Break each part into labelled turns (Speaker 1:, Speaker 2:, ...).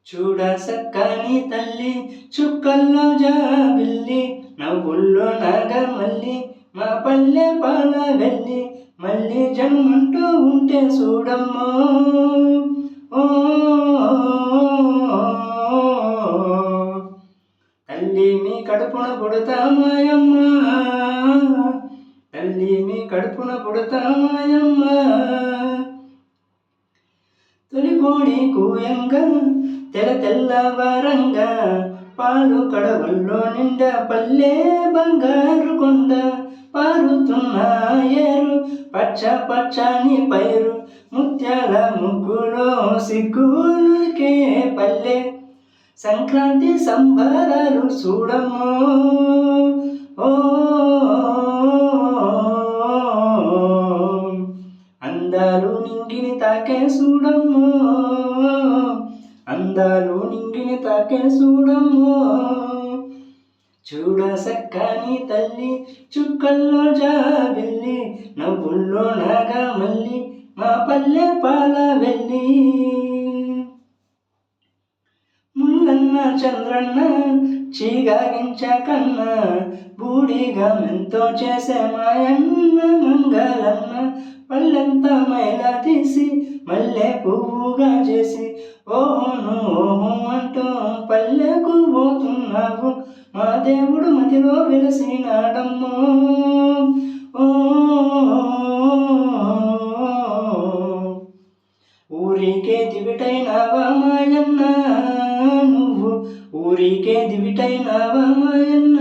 Speaker 1: చూడ సక్కని తల్లి చుక్కల్లో జాబిల్లి నవ్వుల్లో నాగమల్లి మా పల్లె పాల వెళ్ళి మళ్ళీ జన్మంటూ ఉంటే చూడమ్మో ఓ తల్లి మీ కడుపున పుడతా మాయమ్మ, తల్లి మీ కడుపున పుడతా మాయమ్మ. తొలి కోడి కూయంగా తెల్లవారంగా పాలు కడవల్లో నిండా పల్లె బంగారు కొండ పారుతున్న ఏరు పచ్చ పచ్చని పైరు ముత్యాల ముగ్గులో సిగ్గులుకే పల్లె సంక్రాంతి సంబరాలు చూడమ్మో ఓ అందాలు నింగిని తాకే చూడమ్మో, అందాలు నింగిని తాకే చూడమ్మో. చూడ సక్కని తల్లి చుక్కల్లో జాబిల్లి నవ్వుల్లో నాగమల్లి మా పల్లె పాల వెళ్ళి ముల్లన్న చంద్రన్న చీగాగించకన్నా బూడిగా మెంతో చేసే మాయన్న మంగళన్న పల్లెంత మైలా తీసి మల్లె పువ్వుగా చేసి ఓహోను ఓహో అంటూ పల్లెకు పోతున్నావు మా దేవుడు మదిలో వెలిసినాడమ్మో ఓ ఊరికే దివిటైనావా మాయన్న నువ్వు, ఊరికే దివిటైనావా మాయన్న.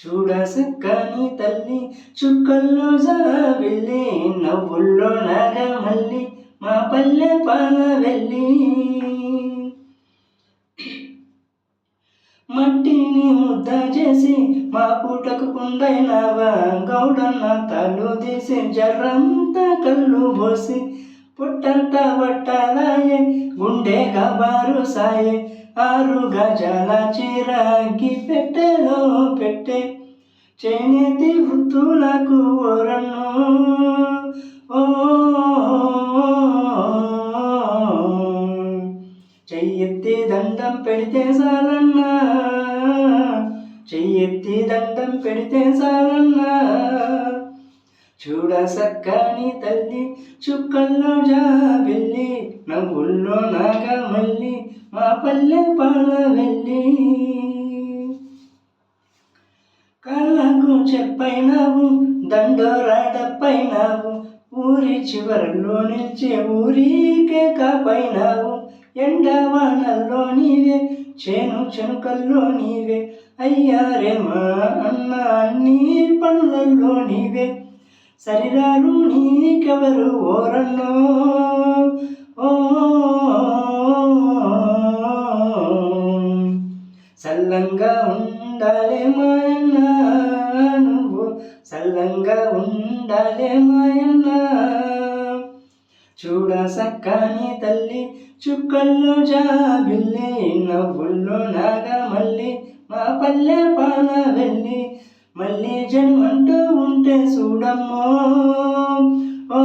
Speaker 1: చూడ సక్కని తల్లి చుక్కల్లో జాబిల్లి నవ్వుల్లో నాగమల్లి మా పల్లె పాల వెళ్ళి మట్టిని ముద్ద చేసి మా పూటకు కుండైనావా గౌడన్న తల్లు తీసి జర్రంతా కళ్ళు పోసి పుట్టంతా వట్టలాయే గుండె గబారు సాయే 6 గజాల చిరాగి పెట్టెలో పెట్టే చేనేతి వృత్తులకు ఓరన్నో ఓ చెయ్యెత్తి దండం పెడితే చాలన్నా, చెయ్యెత్తి దండం పెడితే చాలన్నా. చూడ సక్కని తల్లి చుక్కల్లో జాబిల్లి నవ్వుల్లో నాగమల్లి మా పల్లె పాల వెళ్ళి కళ్ళకు చెప్పైనావు దండోరాడపైనావు ఊరి చివరల్లో నిలిచే ఊరికే కాపైనావు ఎండవానల్లో నీవే చేను చెనుకల్లో నీవే అయ్యారే మా అన్న అన్ని పనులలో నీవే సరిరారు నీకెవరు ఓరన్నో ఓ సల్లంగా ఉండాలే మాయన్న నువ్వు, సల్లంగా ఉండాలే మాయన్న. చూడ సక్కని తల్లి చుక్కల్లో జాబిల్లి నవ్వుల్లో నాగమల్లి మా పల్లె పాల వెళ్ళి మళ్ళీ జన్మంటూ ఉంటే చూడమ్మో ఓ